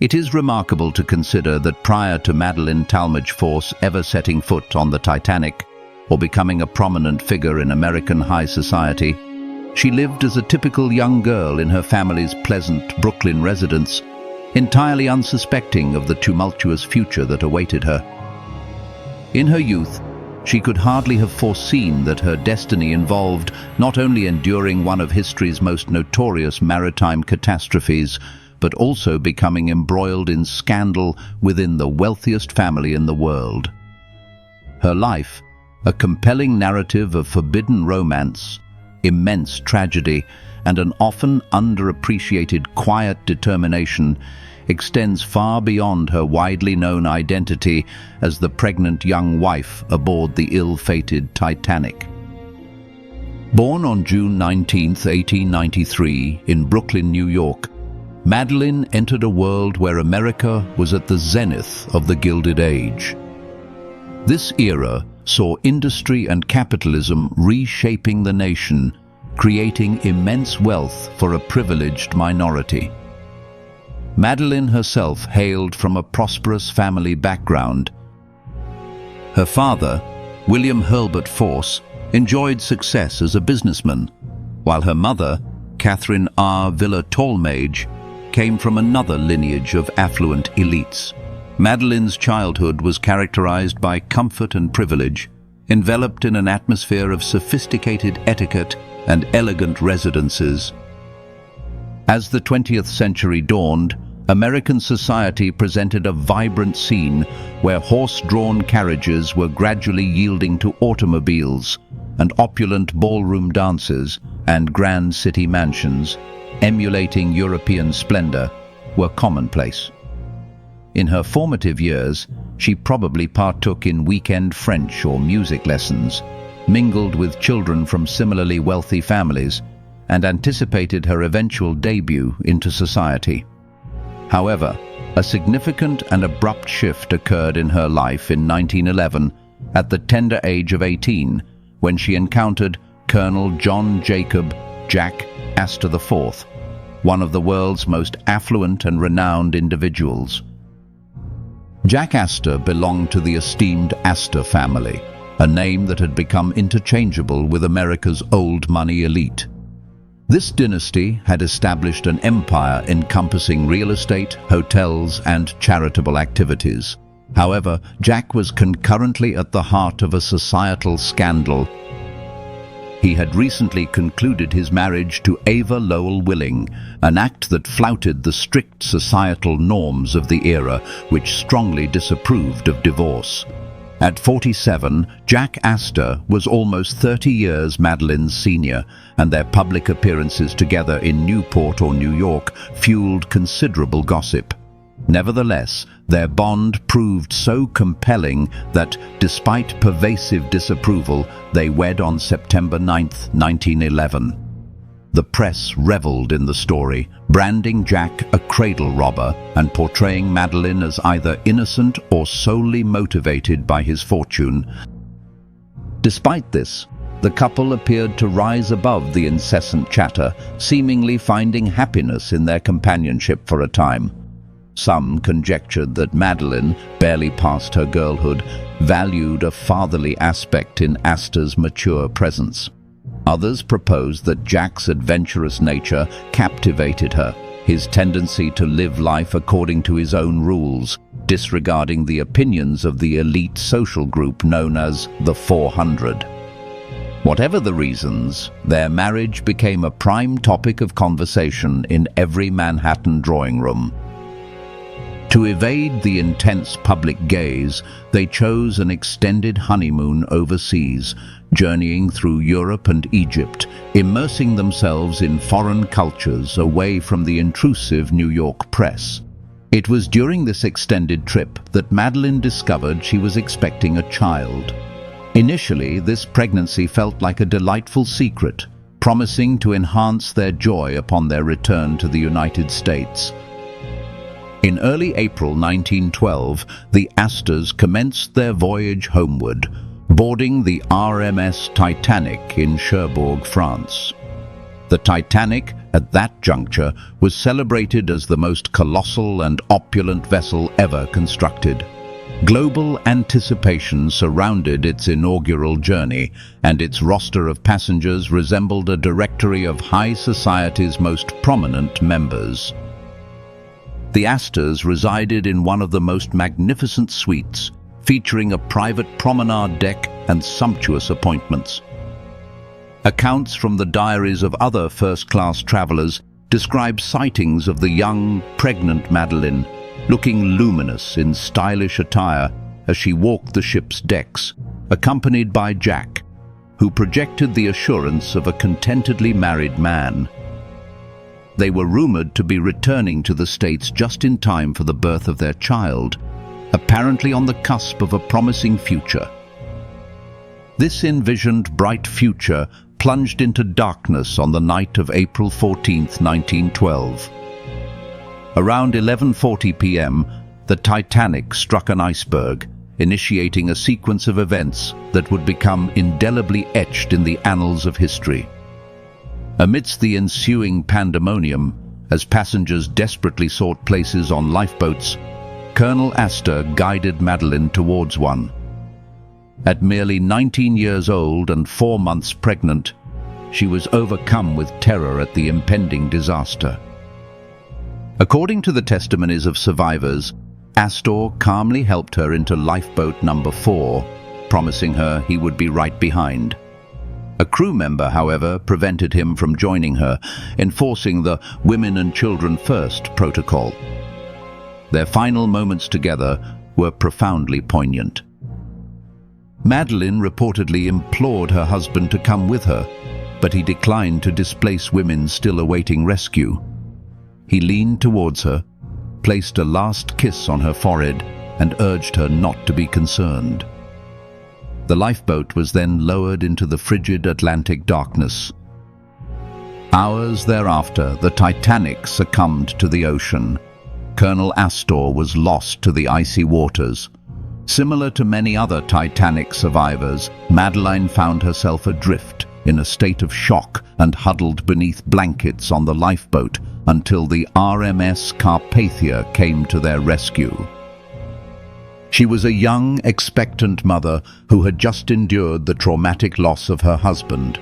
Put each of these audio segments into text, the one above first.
It is remarkable to consider that prior to Madeline Force ever setting foot on the Titanic or becoming a prominent figure in American high society, she lived as a typical young girl in her family's pleasant Brooklyn residence, entirely unsuspecting of the tumultuous future that awaited her. In her youth, she could hardly have foreseen that her destiny involved not only enduring one of history's most notorious maritime catastrophes, but also becoming embroiled in scandal within the wealthiest family in the world. Her life, a compelling narrative of forbidden romance, immense tragedy, and an often underappreciated quiet determination, extends far beyond her widely known identity as the pregnant young wife aboard the ill-fated Titanic. Born on June 19, 1893, in Brooklyn, New York, Madeline entered a world where America was at the zenith of the Gilded Age. This era saw industry and capitalism reshaping the nation, creating immense wealth for a privileged minority. Madeline herself hailed from a prosperous family background. Her father, William Herbert Force, enjoyed success as a businessman, while her mother, Catherine R. Villa-Tolmage, came from another lineage of affluent elites. Madeline's childhood was characterized by comfort and privilege, enveloped in an atmosphere of sophisticated etiquette and elegant residences. As the 20th century dawned, American society presented a vibrant scene where horse-drawn carriages were gradually yielding to automobiles, and opulent ballroom dances and grand city mansions, emulating European splendor, were commonplace. In her formative years, she probably partook in weekend French or music lessons, mingled with children from similarly wealthy families, and anticipated her eventual debut into society. However, a significant and abrupt shift occurred in her life in 1911 at the tender age of 18, when she encountered Colonel John Jacob Astor IV, one of the world's most affluent and renowned individuals. Jack Astor belonged to the esteemed Astor family, a name that had become interchangeable with America's old money elite. This dynasty had established an empire encompassing real estate, hotels, and charitable activities. However, Jack was concurrently at the heart of a societal scandal. He had recently concluded his marriage to Ava Lowell Willing, an act that flouted the strict societal norms of the era, which strongly disapproved of divorce. At 47, Jack Astor was almost 30 years Madeline's senior, and their public appearances together in Newport or New York fueled considerable gossip. Nevertheless, their bond proved so compelling that, despite pervasive disapproval, they wed on September 9, 1911. The press reveled in the story, branding Jack a cradle robber and portraying Madeline as either innocent or solely motivated by his fortune. Despite this, the couple appeared to rise above the incessant chatter, seemingly finding happiness in their companionship for a time. Some conjectured that Madeline, barely past her girlhood, valued a fatherly aspect in Astor's mature presence. Others proposed that Jack's adventurous nature captivated her, his tendency to live life according to his own rules, disregarding the opinions of the elite social group known as the 400. Whatever the reasons, their marriage became a prime topic of conversation in every Manhattan drawing room. To evade the intense public gaze, they chose an extended honeymoon overseas, journeying through Europe and Egypt, immersing themselves in foreign cultures away from the intrusive New York press. It was during this extended trip that Madeline discovered she was expecting a child. Initially, this pregnancy felt like a delightful secret, promising to enhance their joy upon their return to the United States. In early April 1912, the Astors commenced their voyage homeward, boarding the RMS Titanic in Cherbourg, France. The Titanic, at that juncture, was celebrated as the most colossal and opulent vessel ever constructed. Global anticipation surrounded its inaugural journey, and its roster of passengers resembled a directory of high society's most prominent members. The Astors resided in one of the most magnificent suites, featuring a private promenade deck and sumptuous appointments. Accounts from the diaries of other first-class travelers describe sightings of the young, pregnant Madeline, looking luminous in stylish attire as she walked the ship's decks, accompanied by Jack, who projected the assurance of a contentedly married man. They were rumored to be returning to the States just in time for the birth of their child, apparently on the cusp of a promising future. This envisioned bright future plunged into darkness on the night of April 14, 1912. Around 11:40 p.m., the Titanic struck an iceberg, initiating a sequence of events that would become indelibly etched in the annals of history. Amidst the ensuing pandemonium, as passengers desperately sought places on lifeboats, Colonel Astor guided Madeline towards one. At merely 19 years old and 4 months pregnant, she was overcome with terror at the impending disaster. According to the testimonies of survivors, Astor calmly helped her into lifeboat number 4, promising her he would be right behind. A crew member, however, prevented him from joining her, enforcing the women and children first protocol. Their final moments together were profoundly poignant. Madeline reportedly implored her husband to come with her, but he declined to displace women still awaiting rescue. He leaned towards her, placed a last kiss on her forehead, and urged her not to be concerned. The lifeboat was then lowered into the frigid Atlantic darkness. Hours thereafter, the Titanic succumbed to the ocean. Colonel Astor was lost to the icy waters. Similar to many other Titanic survivors, Madeline found herself adrift in a state of shock and huddled beneath blankets on the lifeboat until the RMS Carpathia came to their rescue. She was a young, expectant mother who had just endured the traumatic loss of her husband.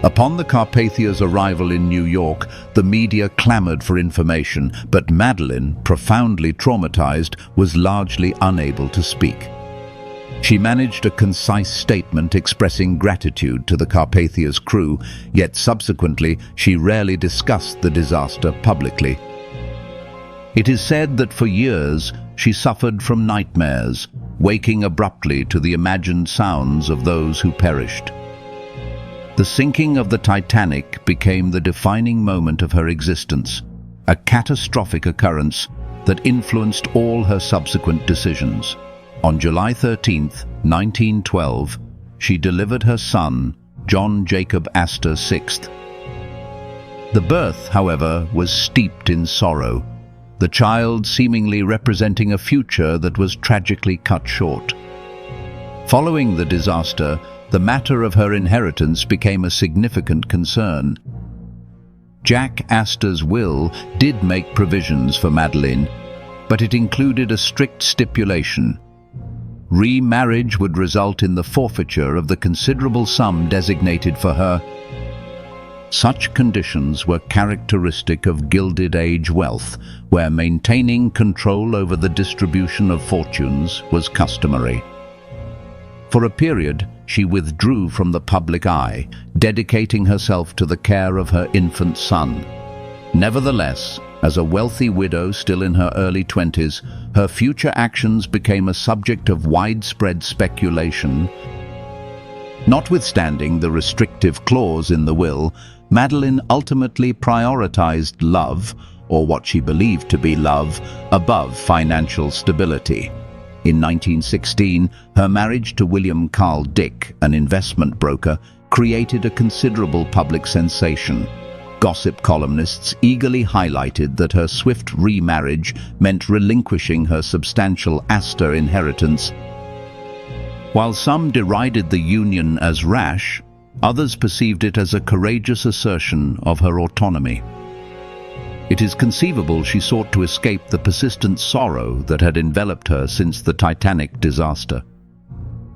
Upon the Carpathia's arrival in New York, the media clamored for information, but Madeline, profoundly traumatized, was largely unable to speak. She managed a concise statement expressing gratitude to the Carpathia's crew, yet subsequently she rarely discussed the disaster publicly. It is said that for years she suffered from nightmares, waking abruptly to the imagined sounds of those who perished. The sinking of the Titanic became the defining moment of her existence, a catastrophic occurrence that influenced all her subsequent decisions. On July 13, 1912, she delivered her son, John Jacob Astor VI. The birth, however, was steeped in sorrow, the child seemingly representing a future that was tragically cut short. Following the disaster, the matter of her inheritance became a significant concern. Jack Astor's will did make provisions for Madeline, but it included a strict stipulation. Remarriage would result in the forfeiture of the considerable sum designated for her. Such conditions were characteristic of Gilded Age wealth, where maintaining control over the distribution of fortunes was customary. For a period, she withdrew from the public eye, dedicating herself to the care of her infant son. Nevertheless, as a wealthy widow still in her early 20s, her future actions became a subject of widespread speculation. Notwithstanding the restrictive clause in the will, Madeline ultimately prioritized love, or what she believed to be love, above financial stability. In 1916, her marriage to William Carl Dick, an investment broker, created a considerable public sensation. Gossip columnists eagerly highlighted that her swift remarriage meant relinquishing her substantial Astor inheritance. While some derided the union as rash, Others perceived it as a courageous assertion of her autonomy. It is conceivable she sought to escape the persistent sorrow that had enveloped her since the Titanic disaster.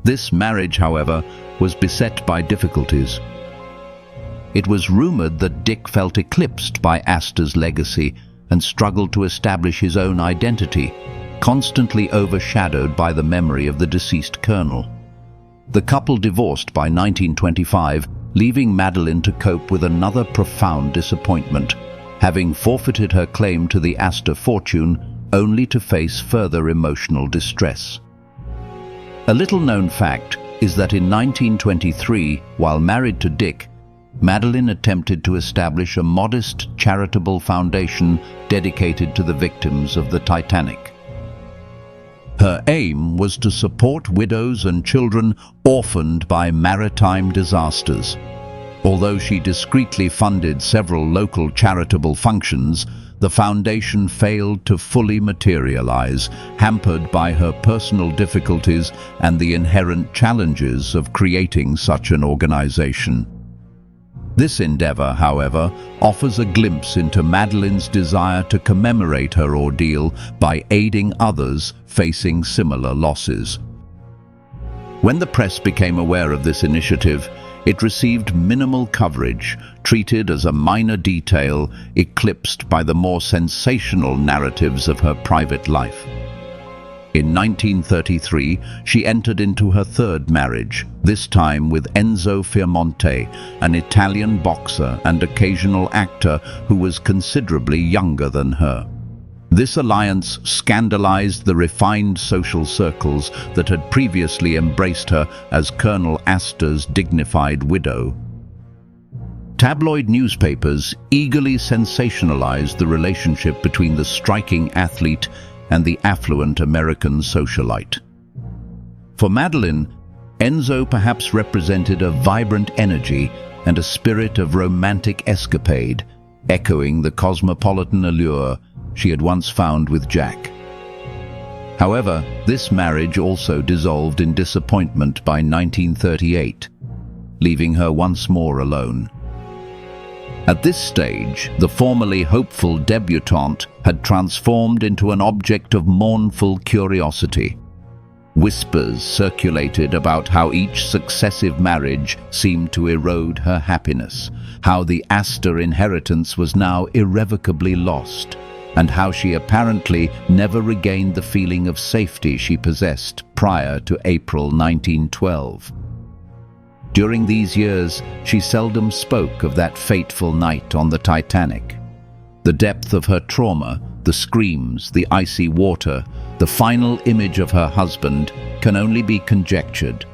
This marriage, however, was beset by difficulties. It was rumored that Dick felt eclipsed by Astor's legacy and struggled to establish his own identity, constantly overshadowed by the memory of the deceased colonel. The couple divorced by 1925, leaving Madeline to cope with another profound disappointment, having forfeited her claim to the Astor fortune only to face further emotional distress. A little-known fact is that in 1923, while married to Dick, Madeline attempted to establish a modest charitable foundation dedicated to the victims of the Titanic. Her aim was to support widows and children orphaned by maritime disasters. Although she discreetly funded several local charitable functions, the foundation failed to fully materialize, hampered by her personal difficulties and the inherent challenges of creating such an organization. This endeavor, however, offers a glimpse into Madeline's desire to commemorate her ordeal by aiding others facing similar losses. When the press became aware of this initiative, it received minimal coverage, treated as a minor detail eclipsed by the more sensational narratives of her private life. In 1933, she entered into her third marriage, this time with Enzo Fiamonte, an Italian boxer and occasional actor who was considerably younger than her. This alliance scandalized the refined social circles that had previously embraced her as Colonel Astor's dignified widow. Tabloid newspapers eagerly sensationalized the relationship between the striking athlete and the affluent American socialite. For Madeline, Enzo perhaps represented a vibrant energy and a spirit of romantic escapade, echoing the cosmopolitan allure she had once found with Jack. However, this marriage also dissolved in disappointment by 1938, leaving her once more alone. At this stage, the formerly hopeful debutante had transformed into an object of mournful curiosity. Whispers circulated about how each successive marriage seemed to erode her happiness, how the Astor inheritance was now irrevocably lost, and how she apparently never regained the feeling of safety she possessed prior to April 1912. During these years, she seldom spoke of that fateful night on the Titanic. The depth of her trauma, the screams, the icy water, the final image of her husband can only be conjectured.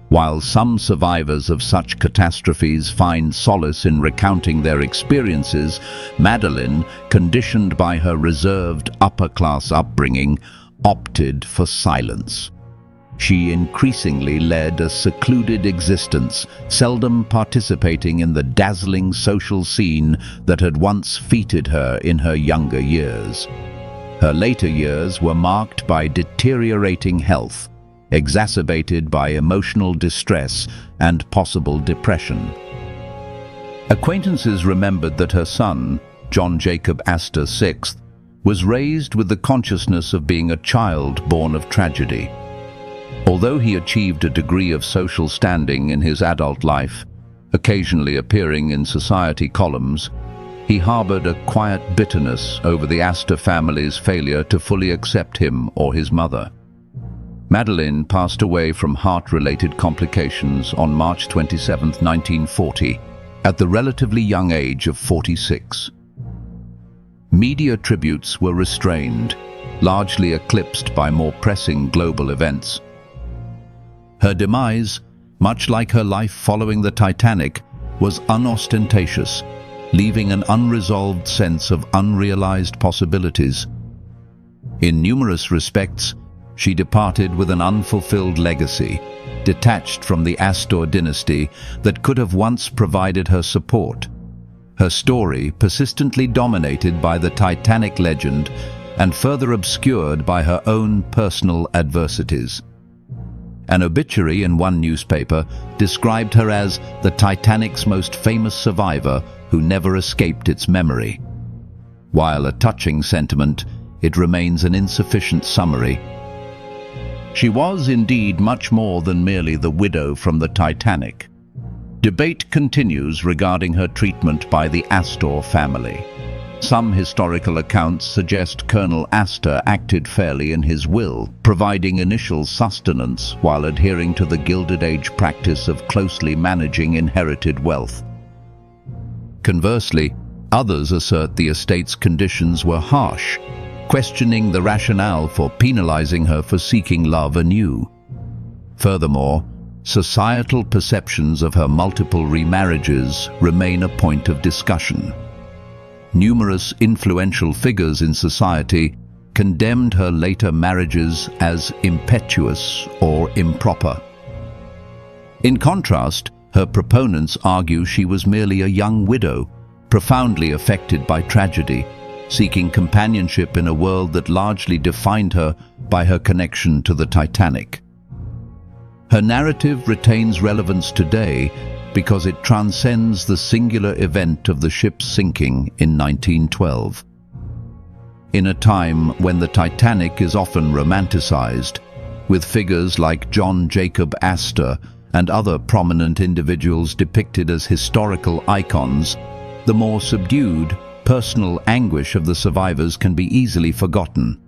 While some survivors of such catastrophes find solace in recounting their experiences, Madeline, conditioned by her reserved upper-class upbringing, opted for silence. She increasingly led a secluded existence, seldom participating in the dazzling social scene that had once feted her in her younger years. Her later years were marked by deteriorating health, exacerbated by emotional distress and possible depression. Acquaintances remembered that her son, John Jacob Astor IV, was raised with the consciousness of being a child born of tragedy. Although he achieved a degree of social standing in his adult life, occasionally appearing in society columns, he harbored a quiet bitterness over the Astor family's failure to fully accept him or his mother. Madeline passed away from heart-related complications on March 27, 1940, at the relatively young age of 46. Media tributes were restrained, largely eclipsed by more pressing global events. Her demise, much like her life following the Titanic, was unostentatious, leaving an unresolved sense of unrealized possibilities. In numerous respects, she departed with an unfulfilled legacy, detached from the Astor dynasty that could have once provided her support. Her story persistently dominated by the Titanic legend and further obscured by her own personal adversities. An obituary in one newspaper described her as the Titanic's most famous survivor who never escaped its memory. While a touching sentiment, it remains an insufficient summary. She was indeed much more than merely the widow from the Titanic. Debate continues regarding her treatment by the Astor family. Some historical accounts suggest Colonel Astor acted fairly in his will, providing initial sustenance while adhering to the Gilded Age practice of closely managing inherited wealth. Conversely, others assert the estate's conditions were harsh, questioning the rationale for penalizing her for seeking love anew. Furthermore, societal perceptions of her multiple remarriages remain a point of discussion. Numerous influential figures in society condemned her later marriages as impetuous or improper. In contrast, her proponents argue she was merely a young widow, profoundly affected by tragedy, seeking companionship in a world that largely defined her by her connection to the Titanic. Her narrative retains relevance today because it transcends the singular event of the ship's sinking in 1912. In a time when the Titanic is often romanticized, with figures like John Jacob Astor and other prominent individuals depicted as historical icons, the more subdued, personal anguish of the survivors can be easily forgotten.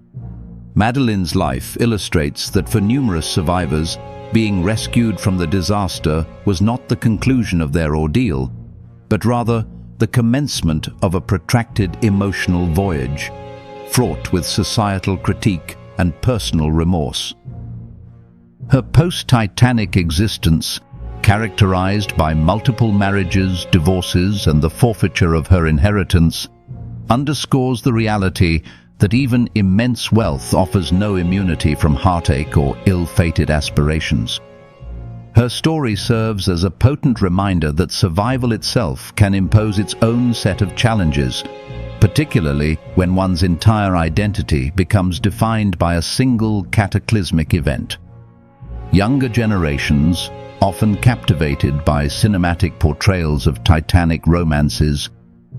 Madeline's life illustrates that for numerous survivors, being rescued from the disaster was not the conclusion of their ordeal, but rather the commencement of a protracted emotional voyage, fraught with societal critique and personal remorse. Her post-Titanic existence, characterized by multiple marriages, divorces, and the forfeiture of her inheritance, underscores the reality that even immense wealth offers no immunity from heartache or ill-fated aspirations. Her story serves as a potent reminder that survival itself can impose its own set of challenges, particularly when one's entire identity becomes defined by a single cataclysmic event. Younger generations, often captivated by cinematic portrayals of Titanic romances,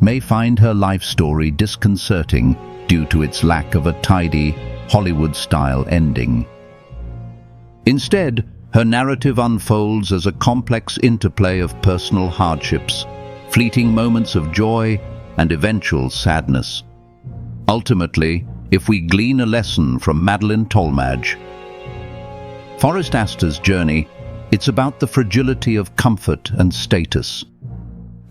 may find her life story disconcerting due to its lack of a tidy, Hollywood-style ending. Instead, her narrative unfolds as a complex interplay of personal hardships, fleeting moments of joy, and eventual sadness. Ultimately, if we glean a lesson from Madeline Forrest Astor's journey, it's about the fragility of comfort and status.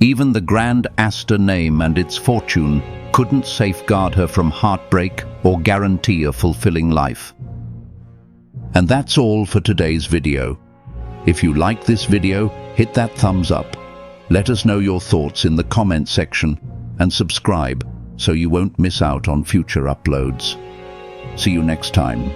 Even the grand Astor name and its fortune couldn't safeguard her from heartbreak or guarantee a fulfilling life. And that's all for today's video. If you like this video, hit that thumbs up. Let us know your thoughts in the comment section and subscribe so you won't miss out on future uploads. See you next time.